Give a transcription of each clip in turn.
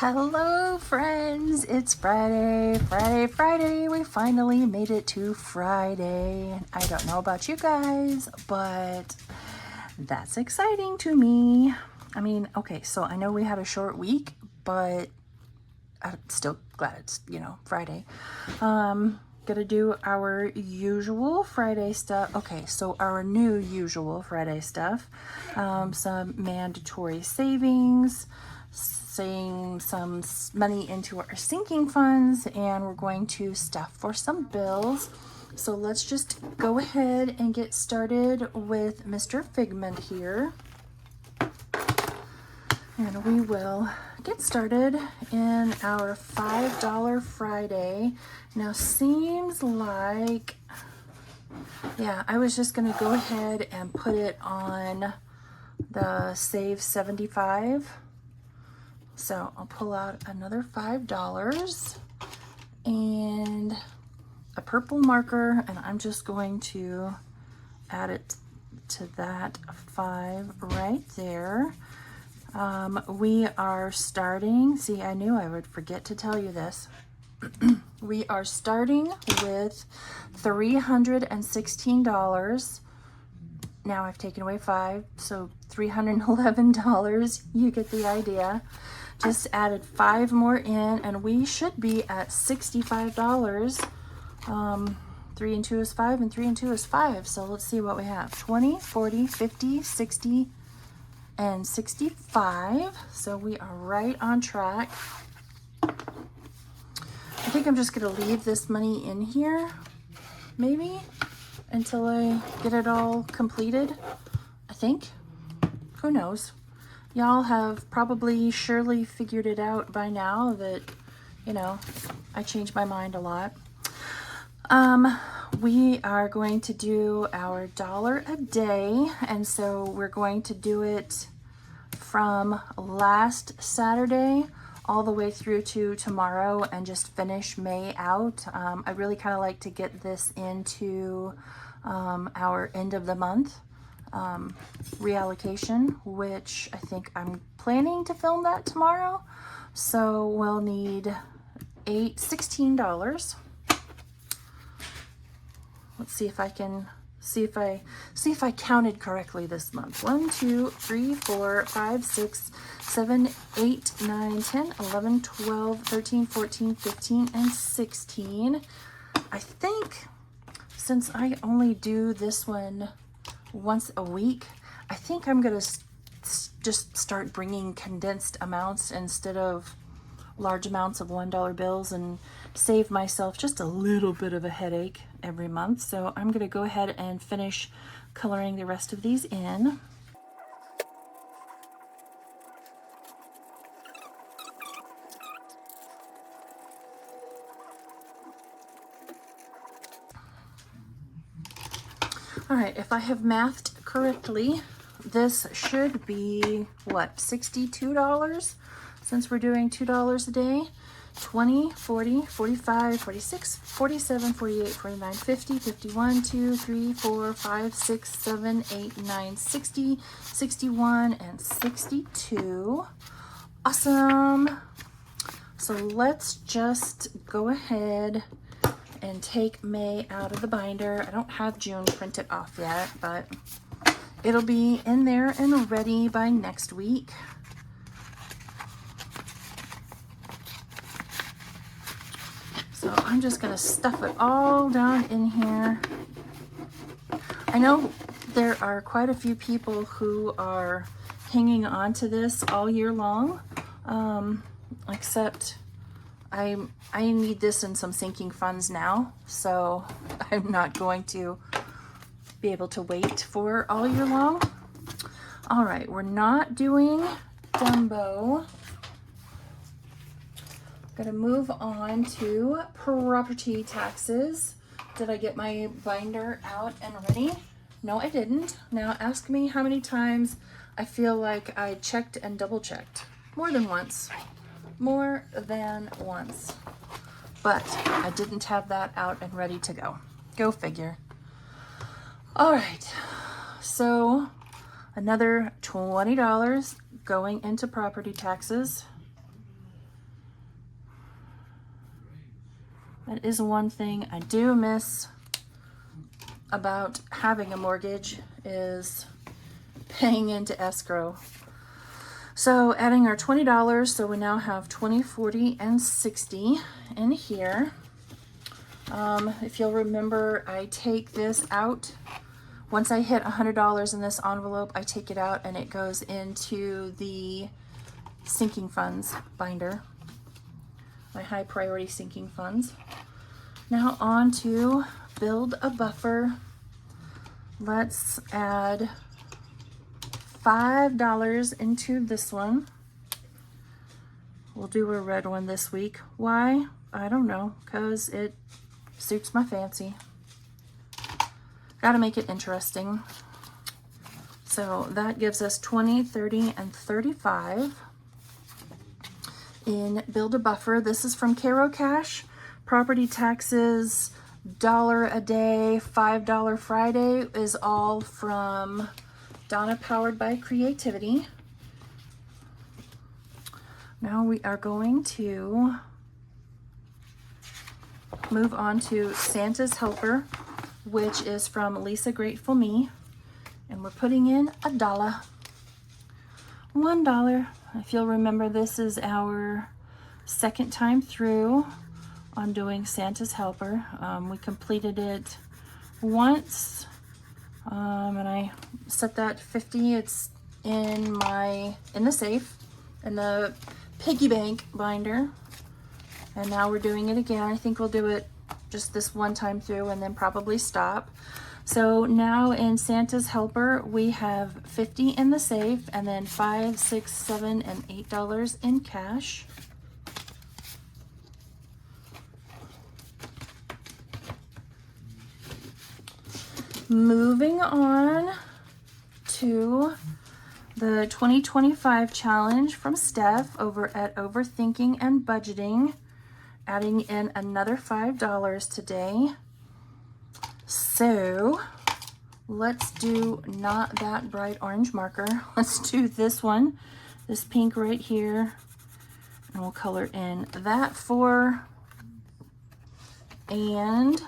Hello friends, it's Friday. We finally made it to Friday. I don't know about you guys, but that's exciting to me. I mean, okay, so I know we had a short week, but I'm still glad it's, Friday. Gonna do our usual Friday stuff. Okay, so our new usual Friday stuff. Some mandatory savings, saving some money into our sinking funds, and we're going to stuff for some bills. So let's just go ahead and get started with Mr. Figment here. And we will get started in our $5 Friday. Now seems like, yeah, I was just gonna go ahead and put it on the save 75. So I'll pull out another $5 and a purple marker, and I'm just going to add it to that 5 right there. We are starting, see, I knew I would forget to tell you this. We are starting with $316. Now I've taken away 5, so $311. You get the idea. Just added 5 more in, and we should be at $65. 3 and 2 is 5, and 3 and 2 is 5. So let's see what we have. 20, 40, 50, 60, and 65. So we are right on track. I think I'm just going to leave this money in here, maybe, until I get it all completed, I think. Who knows? Y'all have probably surely figured it out by now that, I change my mind a lot. We are going to do our $1 a day, and so we're going to do it from last Saturday all the way through to tomorrow and just finish May out. I really kind of like to get this into our end of the month reallocation, which I think I'm planning to film that tomorrow. So we'll need $16. Let's see if I can see if I counted correctly this month. 1, 2, 3, 4, 5, 6, 7, 8, 9, 10, 11, 12, 13, 14, 15, and 16. I think since I only do this one once a week, I think I'm gonna just start bringing condensed amounts instead of large amounts of $1 bills and save myself just a little bit of a headache every month. So I'm going to go ahead and finish coloring the rest of these in. All right, if I have mathed correctly, this should be what, $62 since we're doing $2 a day. 20, 40, 45, 46, 47, 48, 49, 50, 51, 2, 3, 4, 5, 6, 7, 8, 9, 60, 61, and 62. Awesome. So let's just go ahead and take May out of the binder. I don't have June printed off yet, but it'll be in there and ready by next week. So I'm just going to stuff it all down in here. I know there are quite a few people who are hanging on to this all year long, except I need this in some sinking funds now, so I'm not going to be able to wait for all year long. All right, we're not doing Dumbo. Gonna move on to property taxes. Did I get my binder out and ready? No, I didn't. Now ask me how many times I feel like I checked and double checked. More than once. More than once. But I didn't have that out and ready to go. Go figure. All right, so another $20 going into property taxes. That is one thing I do miss about having a mortgage, is paying into escrow. So adding our $20, so we now have 20, 40, and 60 in here. If you'll remember, I take this out. Once I hit $100 in this envelope, I take it out and it goes into the sinking funds binder, my high priority sinking funds. Now on to build a buffer. Let's add $5 into this one. We'll do a red one this week. Why? I don't know, because it suits my fancy. Got to make it interesting. So that gives us 20, 30, and 35 in build a buffer. This is from Caro Cash. Property taxes, $1 a day, $5 Friday is all from Donna Powered by Creativity. Now we are going to move on to Santa's Helper, which is from Lisa Grateful Me. And we're putting in $1. $1. If you'll remember, this is our second time through on doing Santa's Helper. We completed it once, and I set that 50. It's in the safe, in the piggy bank binder. And now we're doing it again. I think we'll do it just this one time through and then probably stop. So now in Santa's Helper, we have 50 in the safe and then $5, $6, $7, and $8 in cash. Moving on to the 2025 challenge from Steph over at Overthinking and Budgeting, adding in another $5 today. So let's do not that bright orange marker. Let's do this one, this pink right here, and we'll color in that 4 and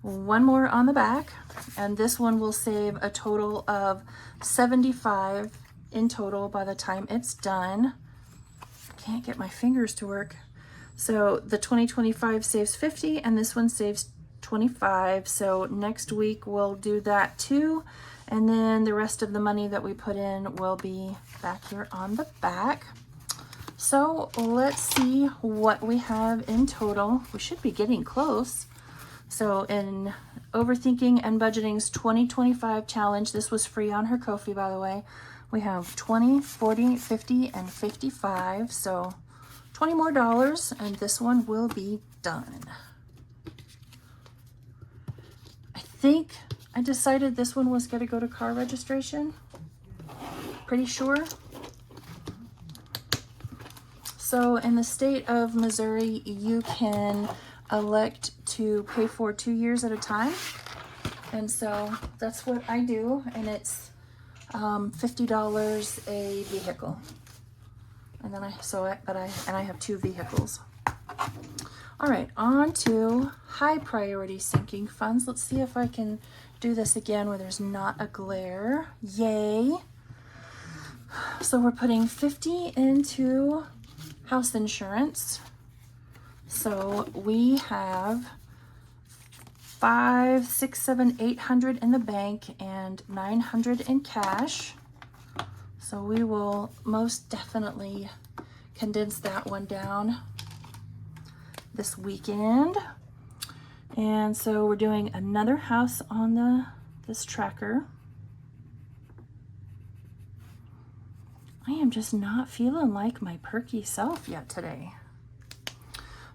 one more on the back. And this one will save a total of 75 in total by the time it's done. Can't get my fingers to work. So the 2025 saves 50 and this one saves 25. So next week we'll do that too. And then the rest of the money that we put in will be back here on the back. So let's see what we have in total. We should be getting close. So in Overthinking and Budgeting's 2025 challenge, this was free on her Ko-fi, by the way, we have 20, 40, 50, and 55. So $20 more, and this one will be done. I think I decided this one was going to go to car registration. Pretty sure. So in the state of Missouri, you can elect to pay for 2 years at a time. And so that's what I do. And it's $50 a vehicle. And then I have 2 vehicles. All right, on to high priority sinking funds. Let's see if I can do this again where there's not a glare. Yay. So we're putting 50 into house insurance. So we have 5, 6, 7, 800 in the bank and 900 in cash. So we will most definitely condense that one down this weekend. And so we're doing another house on this tracker. I am just not feeling like my perky self yet today.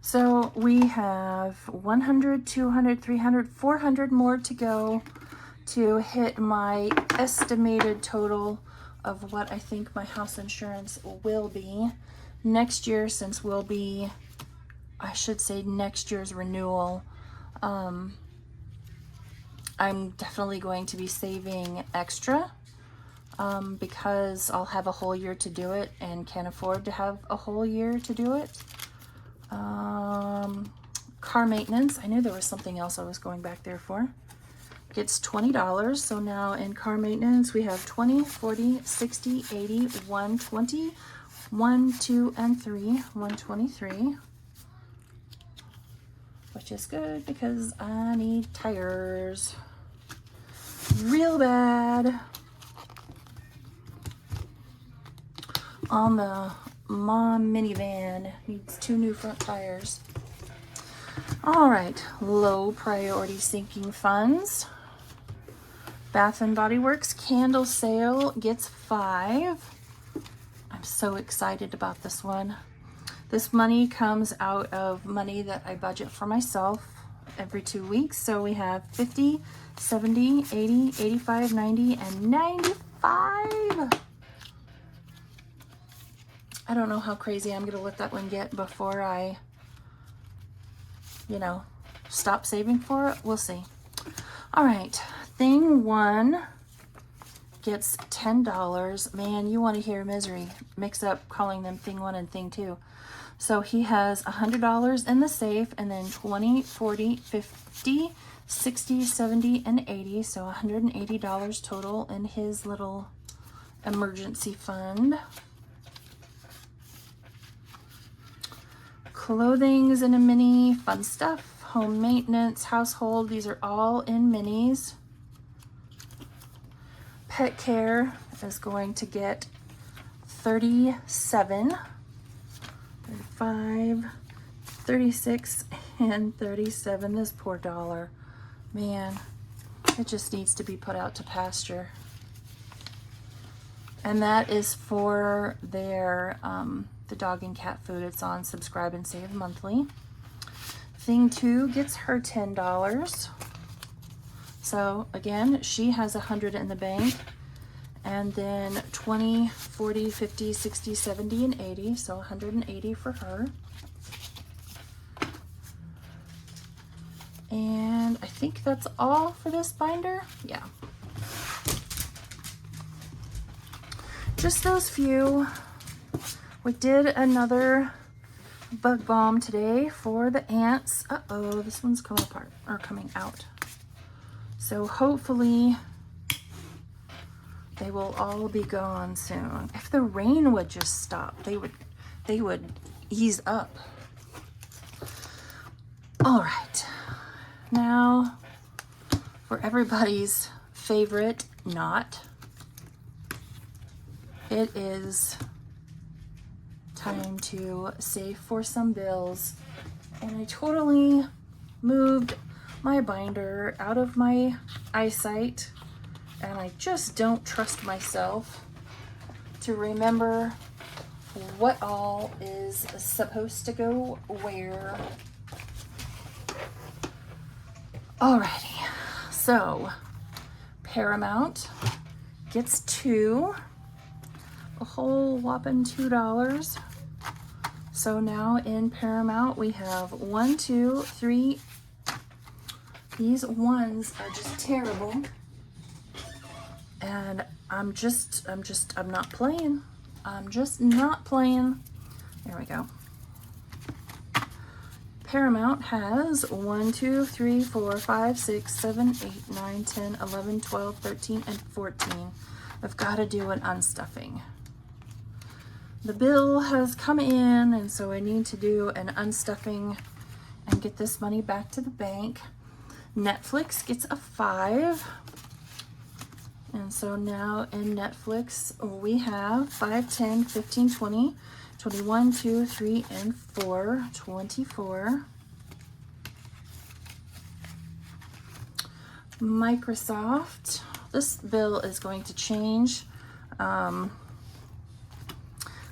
So we have 100, 200, 300, 400 more to go to hit my estimated total of what I think my house insurance will be next year, since we'll be, I should say, next year's renewal. I'm definitely going to be saving extra because I'll have a whole year to do it and can't afford to have a whole year to do it. car maintenance. I knew there was something else I was going back there for. Gets $20. So now in car maintenance, we have 20, 40, 60, 80, 120, 1, 2, and 3, 123. Which is good because I need tires real bad on the mom minivan. Needs 2 new front tires. All right, low priority sinking funds. Bath and Body Works candle sale gets 5. I'm so excited about this one. This money comes out of money that I budget for myself every 2 weeks. So we have 50, 70, 80, 85, 90, and 95. I don't know how crazy I'm going to let that one get before I, stop saving for it. We'll see. All right. Thing 1 gets $10. Man, you want to hear misery. Mix up calling them Thing 1 and Thing 2. So he has $100 in the safe, and then 20, 40, 50, 60, 70, and 80. So $180 total in his little emergency fund. Clothing's in a mini. Fun stuff. Home maintenance, household. These are all in minis. Pet care is going to get 37. 35, 36, and 37. This poor dollar. Man, it just needs to be put out to pasture. And that is for their, the dog and cat food. It's on Subscribe and Save monthly. Thing 2 gets her $10. So again, she has 100 in the bank. And then 20, 40, 50, 60, 70, and 80. So 180 for her. And I think that's all for this binder. Yeah. Just those few. We did another bug balm today for the ants. Uh-oh, this one's coming apart, or coming out. So hopefully they will all be gone soon. If the rain would just stop, they would ease up. All right, now for everybody's favorite knot, it is time to save for some bills. And I totally moved my binder out of my eyesight, and I just don't trust myself to remember what all is supposed to go where. Alrighty, so Paramount gets 2, a whole whopping $2. So now in Paramount we have 1, 2, 3. These ones are just terrible. And I'm not playing. I'm just not playing. There we go. Paramount has 1, 2, 3, 4, 5, 6, 7, 8, 9, 10, 11, 12, 13, and 14. I've got to do an unstuffing. The bill has come in, and so I need to do an unstuffing and get this money back to the bank. Netflix gets a 5. And so now in Netflix, we have 5, 10, 15, 20, 21, 2, 3, and 4, 24. Microsoft, this bill is going to change.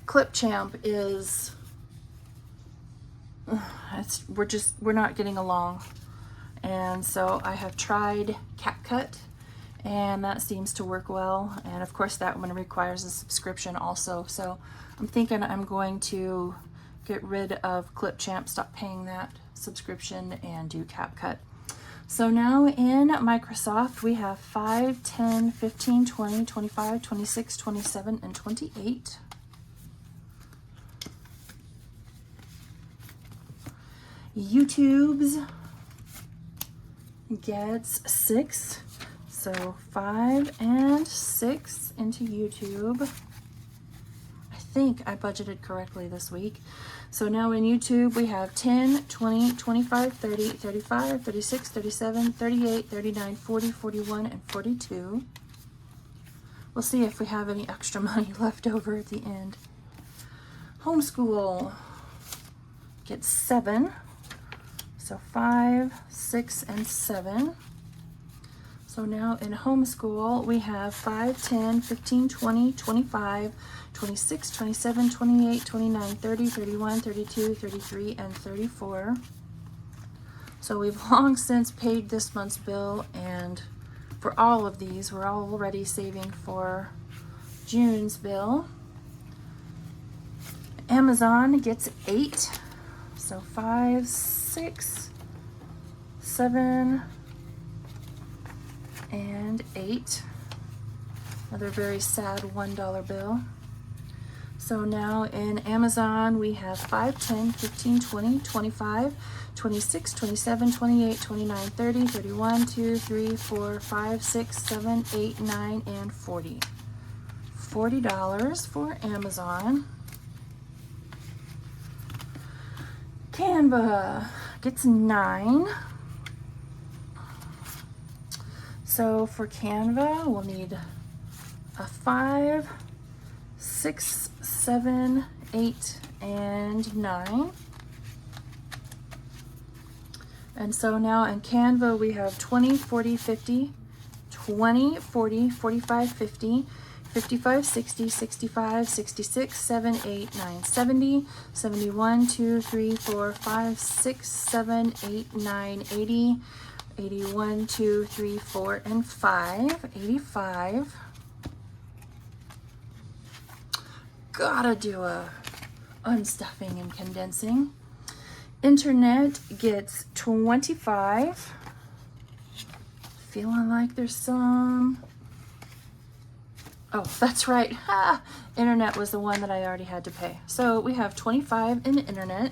Clipchamp is, we're not getting along. And so I have tried CapCut, and that seems to work well. And of course that one requires a subscription also. So I'm thinking I'm going to get rid of Clipchamp, stop paying that subscription, and do CapCut. So now in Microsoft, we have 5, 10, 15, 20, 25, 26, 27, and 28. YouTube's gets 6. So 5 and 6 into YouTube. I think I budgeted correctly this week. So now in YouTube we have 10, 20, 25, 30, 35, 36, 37, 38, 39, 40, 41, and 42. We'll see if we have any extra money left over at the end. Homeschool gets 7. So 5, 6, and 7. So now in homeschool, we have 5, 10, 15, 20, 25, 26, 27, 28, 29, 30, 31, 32, 33, and 34. So we've long since paid this month's bill, and for all of these, we're already saving for June's bill. Amazon gets 8. So 5, 6, 7, and 8. Another very sad $1 bill. So now in Amazon we have 5, 10, 15, 20, 25, 26, 27, 28, 29, 30, 31, 2, 3, 4, 5, 6, 7, 8, 9, and 40. $40 for Amazon. Canva gets 9. So for Canva, we'll need a 5, 6, 7, 8, and 9. And so now in Canva, we have 20, 40, 50, 20, 40, 45, 50, 55, 60, 65, 66, 7, 8, 9, 70, 71, 2, 3, 4, 5, 6, 7, 8, 9, 80, 81, 2, 3, 4, and 5, 85. Gotta do a unstuffing and condensing. Internet gets 25. Feeling like there's some... Oh, that's right. Ha! Internet was the one that I already had to pay. So we have 25 in internet.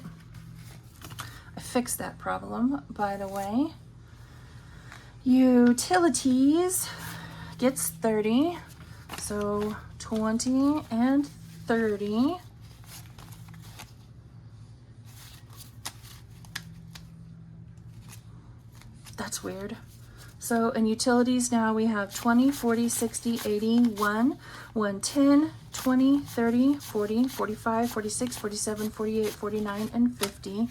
I fixed that problem, by the way. Utilities gets 30. So 20 and 30. That's weird. So in utilities now we have 20, 40, 60, 80, 1, 110, 20, 30, 40, 45, 46, 47, 48, 49, and 50.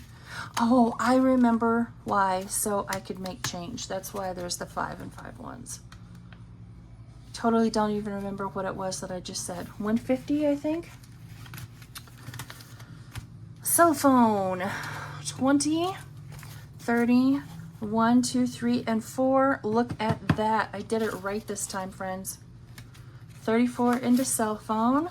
Oh, I remember why, so I could make change. That's why there's the 5 and 5 ones. Totally don't even remember what it was that I just said. 150, I think. Cell phone, 20, 30, 1, 2, 3, and 4. Look at that. I did it right this time, friends. 34 into cell phone.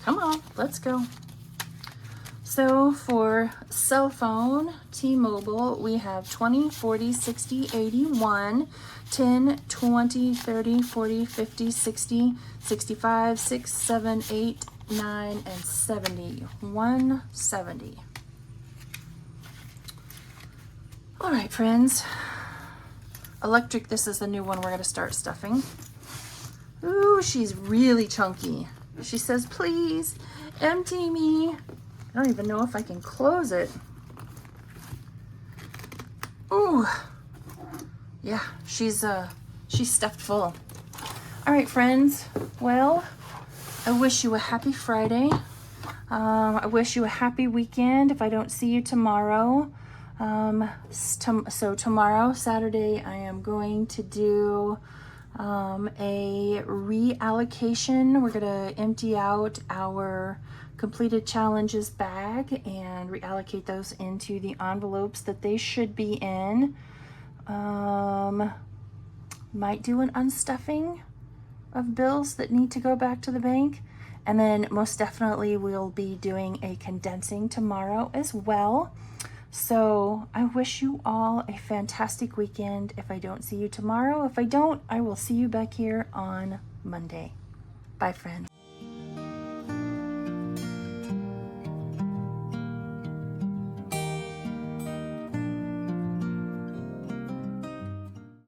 Come on, let's go. So for cell phone, T-Mobile, we have 20, 40, 60, 80, 1, 10, 20, 30, 40, 50, 60, 65, 6, 7, 8, 9, and 70. 170. All right, friends. Electric, this is the new one we're going to start stuffing. Ooh, she's really chunky. She says, please empty me. I don't even know if I can close it. Ooh. Yeah, she's stuffed full. All right, friends. Well, I wish you a happy Friday. I wish you a happy weekend if I don't see you tomorrow. So tomorrow, Saturday, I am going to do a reallocation. We're going to empty out our completed challenges bag and reallocate those into the envelopes that they should be in. Might do an unstuffing of bills that need to go back to the bank. And then most definitely we'll be doing a condensing tomorrow as well. So I wish you all a fantastic weekend if I don't see you tomorrow. If I don't, I will see you back here on Monday. Bye, friends.